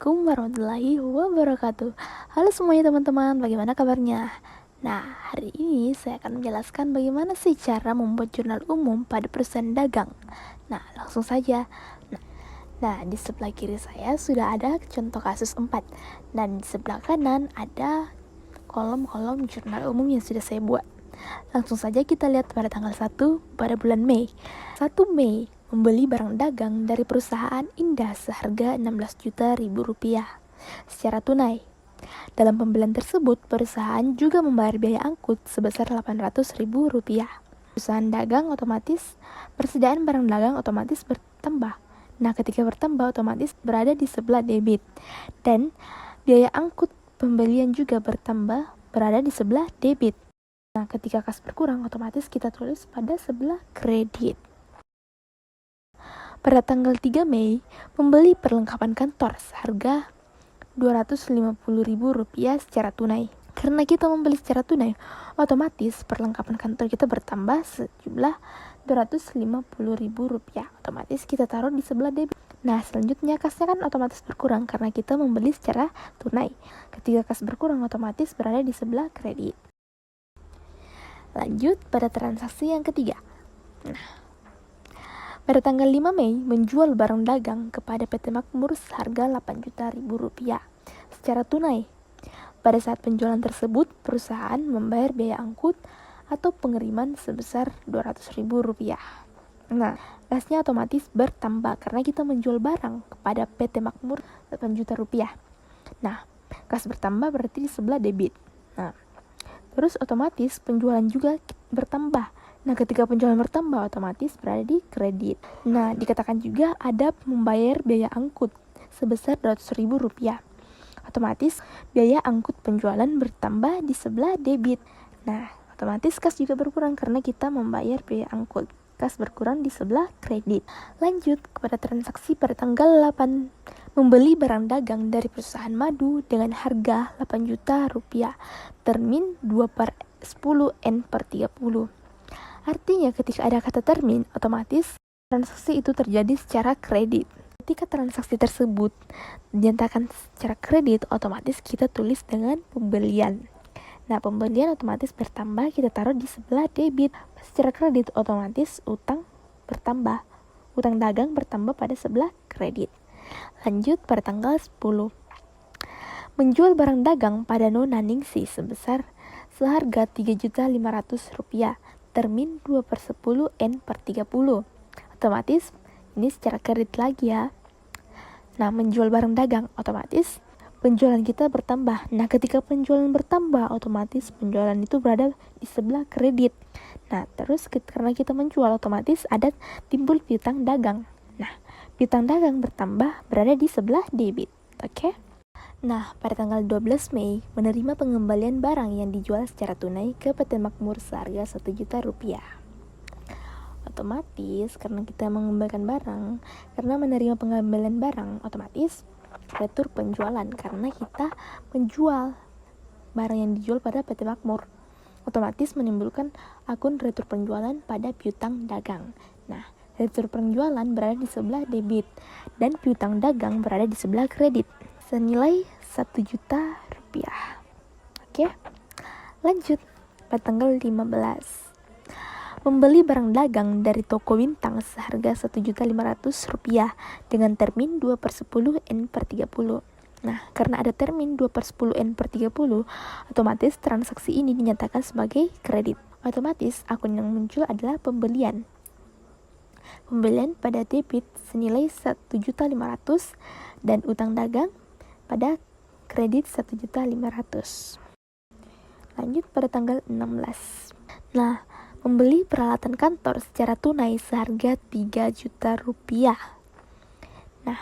Assalamualaikum warahmatullahi wabarakatuh. Halo semuanya teman-teman, bagaimana kabarnya? Nah, hari ini saya akan menjelaskan bagaimana sih cara membuat jurnal umum pada perusahaan dagang. Nah, langsung saja. Nah, di sebelah kiri saya sudah ada contoh kasus 4. Dan di sebelah kanan ada kolom-kolom jurnal umum yang sudah saya buat. Langsung saja kita lihat pada tanggal 1 pada bulan Mei. 1 Mei, membeli barang dagang dari perusahaan Indah seharga 16 juta ribu rupiah secara tunai. Dalam pembelian tersebut, perusahaan juga membayar biaya angkut sebesar 800 ribu rupiah. Perusahaan dagang otomatis, persediaan barang dagang otomatis bertambah. Nah, ketika bertambah otomatis berada di sebelah debit. Dan biaya angkut pembelian juga bertambah berada di sebelah debit. Nah, ketika kas berkurang, otomatis kita tulis pada sebelah kredit. Pada tanggal 3 Mei, membeli perlengkapan kantor seharga Rp250.000 secara tunai. Karena kita membeli secara tunai, otomatis perlengkapan kantor kita bertambah sejumlah Rp250.000. Otomatis kita taruh di sebelah debit. Nah, selanjutnya kasnya kan otomatis berkurang karena kita membeli secara tunai. Ketika kas berkurang, otomatis berada di sebelah kredit. Lanjut pada transaksi yang ketiga. Nah, pada tanggal 5 Mei menjual barang dagang kepada PT Makmur seharga 8 juta ribu rupiah secara tunai. Pada saat penjualan tersebut, perusahaan membayar biaya angkut atau pengiriman sebesar 200 ribu rupiah. Nah, kasnya otomatis bertambah karena kita menjual barang kepada PT Makmur 8 juta rupiah. Nah, kas bertambah berarti di sebelah debit. Nah, terus otomatis penjualan juga bertambah. Nah, ketika penjualan bertambah, otomatis berada di kredit. Nah, dikatakan juga ada membayar biaya angkut sebesar Rp200.000. Otomatis biaya angkut penjualan bertambah di sebelah debit. Nah, otomatis kas juga berkurang karena kita membayar biaya angkut. Kas berkurang di sebelah kredit. Lanjut kepada transaksi pada tanggal 8. Membeli barang dagang dari perusahaan madu dengan harga 8 juta rupiah. Termin 2/10 N/30. Artinya ketika ada kata termin, otomatis transaksi itu terjadi secara kredit. Ketika transaksi tersebut dinyatakan secara kredit, otomatis kita tulis dengan pembelian. Nah, pembelian otomatis bertambah, kita taruh di sebelah debit. Secara kredit otomatis utang bertambah. Utang dagang bertambah pada sebelah kredit. Lanjut pada tanggal 10. Menjual barang dagang pada Nona Ningsi sebesar seharga Rp3.500. Termin 2/10 N/30. Otomatis ini secara kredit lagi ya. Nah, menjual barang dagang otomatis penjualan kita bertambah. Nah, ketika penjualan bertambah, otomatis penjualan itu berada di sebelah kredit. Nah, terus karena kita menjual, otomatis ada timbul piutang dagang. Nah, piutang dagang bertambah berada di sebelah debit. Oke? Nah, pada tanggal 12 Mei, menerima pengembalian barang yang dijual secara tunai ke PT Makmur seharga 1 juta rupiah. Otomatis, karena kita mengembalikan barang, karena menerima pengembalian barang, otomatis retur penjualan karena kita menjual barang yang dijual pada PT Makmur. Otomatis menimbulkan akun retur penjualan pada piutang dagang. Nah, retur penjualan berada di sebelah debit dan piutang dagang berada di sebelah kredit senilai 1 juta rupiah. Oke. Lanjut pada tanggal 15. Membeli barang dagang dari toko bintang seharga Rp1.500 dengan termin 2/10 N/30. Nah, karena ada termin 2/10 N/30, otomatis transaksi ini dinyatakan sebagai kredit. Otomatis akun yang muncul adalah pembelian. Pembelian pada debit senilai Rp1.500 dan utang dagang pada kredit Rp1.500. Lanjut pada tanggal 16. Nah, membeli peralatan kantor secara tunai seharga Rp3 juta. Nah,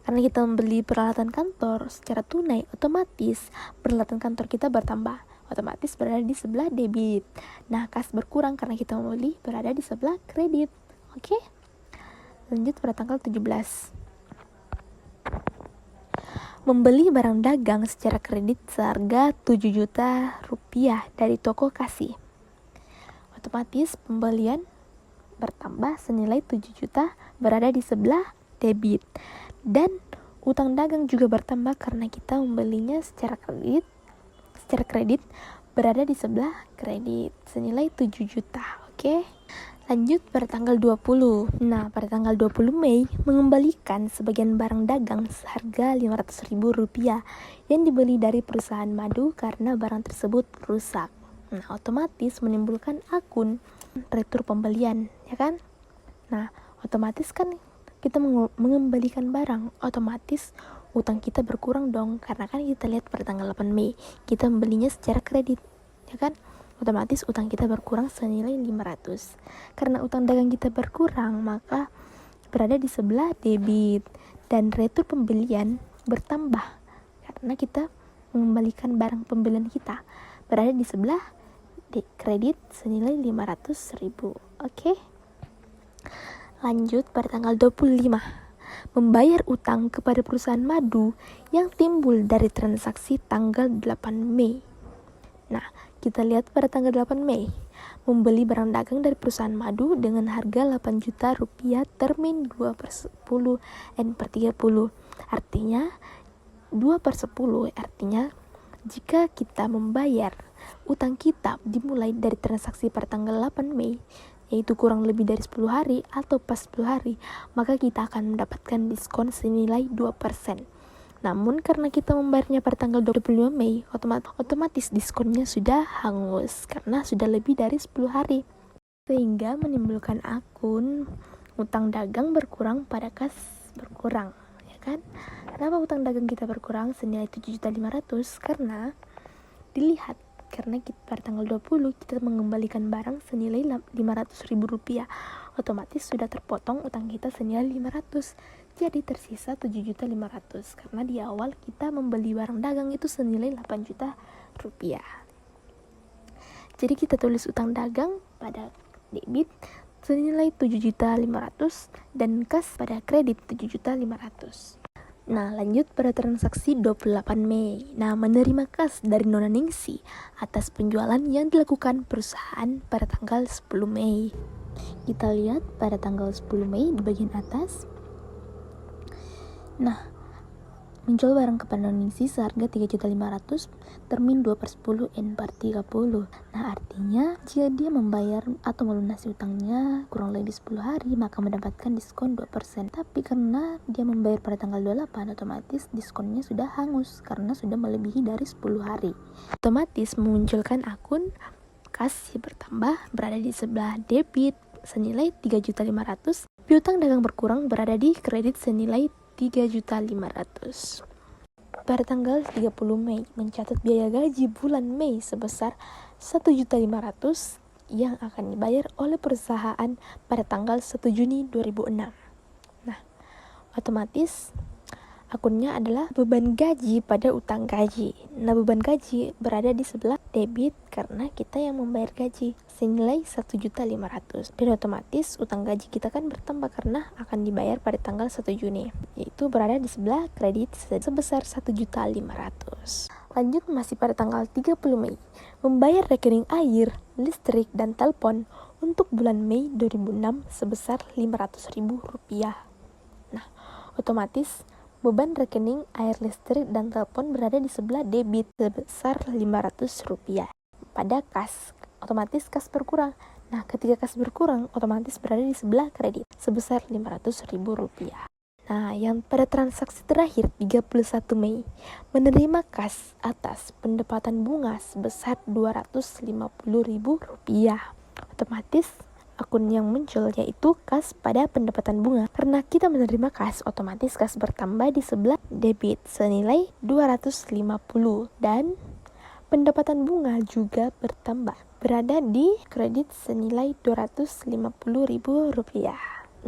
karena kita membeli peralatan kantor secara tunai, otomatis peralatan kantor kita bertambah. Otomatis berada di sebelah debit. Nah, kas berkurang karena kita membeli berada di sebelah kredit. Oke? Lanjut pada tanggal 17. Membeli barang dagang secara kredit seharga Rp7 juta dari toko kasih. Otomatis pembelian bertambah senilai 7 juta berada di sebelah debit dan Utang dagang juga bertambah karena kita membelinya secara kredit berada di sebelah kredit senilai 7 juta. Oke. Lanjut pada tanggal 20. Nah, pada tanggal 20 Mei mengembalikan sebagian barang dagang seharga Rp500.000 yang dibeli dari perusahaan madu karena barang tersebut rusak. Nah, otomatis menimbulkan akun retur pembelian, ya kan? Nah, otomatis kan kita mengembalikan barang, otomatis utang kita berkurang dong, karena kan kita lihat pada tanggal 8 Mei kita membelinya secara kredit, ya kan? Otomatis utang kita berkurang senilai 500. Karena utang dagang kita berkurang, maka berada di sebelah debit dan retur pembelian bertambah karena kita mengembalikan barang pembelian kita, berada di sebelah kredit senilai 500.000. Oke. Lanjut pada tanggal 25, membayar utang kepada perusahaan madu yang timbul dari transaksi tanggal 8 Mei. Nah, kita lihat pada tanggal 8 Mei, membeli barang dagang dari perusahaan madu dengan harga Rp8 juta termin 2/10 N/30. Artinya 2/10 artinya jika kita membayar utang kita dimulai dari transaksi pada tanggal 8 Mei, yaitu kurang lebih dari 10 hari atau pas 10 hari, maka kita akan mendapatkan diskon senilai 2%. Namun karena kita membayarnya pada tanggal 25 Mei, otomatis diskonnya sudah hangus karena sudah lebih dari 10 hari. Sehingga menimbulkan akun utang dagang berkurang pada kas berkurang, ya kan? Kenapa utang dagang kita berkurang senilai 7.500.000? Karena dilihat karena pada tanggal 20 kita mengembalikan barang senilai Rp500.000, otomatis sudah terpotong utang kita senilai 500, jadi tersisa 7.500.000 karena di awal kita membeli barang dagang itu senilai Rp8 juta. Jadi kita tulis utang dagang pada debit senilai 7.500.000 dan kas pada kredit 7.500.000. Nah, lanjut pada transaksi 28 Mei. Nah, menerima kas dari Nona Ningsi atas penjualan yang dilakukan perusahaan pada tanggal 10 Mei. Kita lihat pada tanggal 10 Mei di bagian atas. Nah, menjual barang kepada Nona Ningsi seharga 3.500.000 termin 2/10 N/30. Nah, artinya jika dia membayar atau melunasi utangnya kurang lebih 10 hari, maka mendapatkan diskon 2%. Tapi karena dia membayar pada tanggal 28, otomatis diskonnya sudah hangus karena sudah melebihi dari 10 hari. Otomatis memunculkan akun kas yang bertambah berada di sebelah debit senilai 3.500.000. Piutang dagang berkurang berada di kredit senilai 3.500.000. Pada tanggal 30 Mei mencatat biaya gaji bulan Mei sebesar 1.500.000 yang akan dibayar oleh perusahaan pada tanggal 1 Juni 2006. Nah, otomatis akunnya adalah beban gaji pada utang gaji. Nah, beban gaji berada di sebelah debit karena kita yang membayar gaji senilai 1.500.000. Dan otomatis utang gaji kita kan bertambah karena akan dibayar pada tanggal 1 Juni, yaitu berada di sebelah kredit sebesar 1.500.000. Lanjut masih pada tanggal 30 Mei, membayar rekening air, listrik, dan telepon untuk bulan Mei 2006 sebesar Rp500.000. Nah, otomatis beban rekening air, listrik, dan telepon berada di sebelah debit sebesar Rp500 pada kas. Otomatis kas berkurang. Nah, ketika kas berkurang, otomatis berada di sebelah kredit sebesar Rp500.000. Nah, yang pada transaksi terakhir 31 Mei menerima kas atas pendapatan bunga sebesar Rp250.000. Otomatis akun yang muncul yaitu kas pada pendapatan bunga. Karena kita menerima kas, otomatis kas bertambah di sebelah debit senilai 250 dan pendapatan bunga juga bertambah berada di kredit senilai Rp250.000.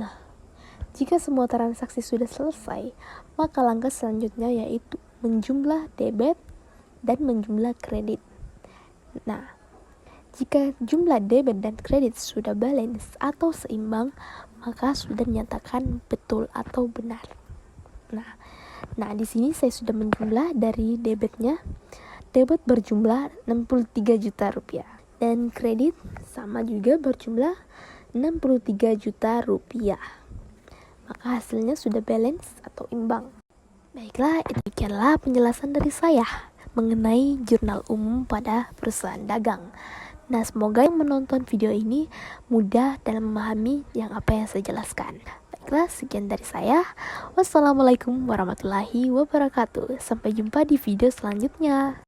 Nah, jika semua transaksi sudah selesai, maka langkah selanjutnya yaitu menjumlah debit dan menjumlah kredit. Nah, jika jumlah debit dan kredit sudah balance atau seimbang, maka sudah dinyatakan betul atau benar. Nah, di sini saya sudah menjumlah dari debitnya. Debit berjumlah Rp63 juta dan kredit sama juga berjumlah Rp63 juta. Maka hasilnya sudah balance atau imbang. Baiklah, demikianlah penjelasan dari saya mengenai jurnal umum pada perusahaan dagang. Nah, semoga yang menonton video ini mudah dalam memahami yang apa yang saya jelaskan. Baiklah, sekian dari saya. Wassalamualaikum warahmatullahi wabarakatuh. Sampai jumpa di video selanjutnya.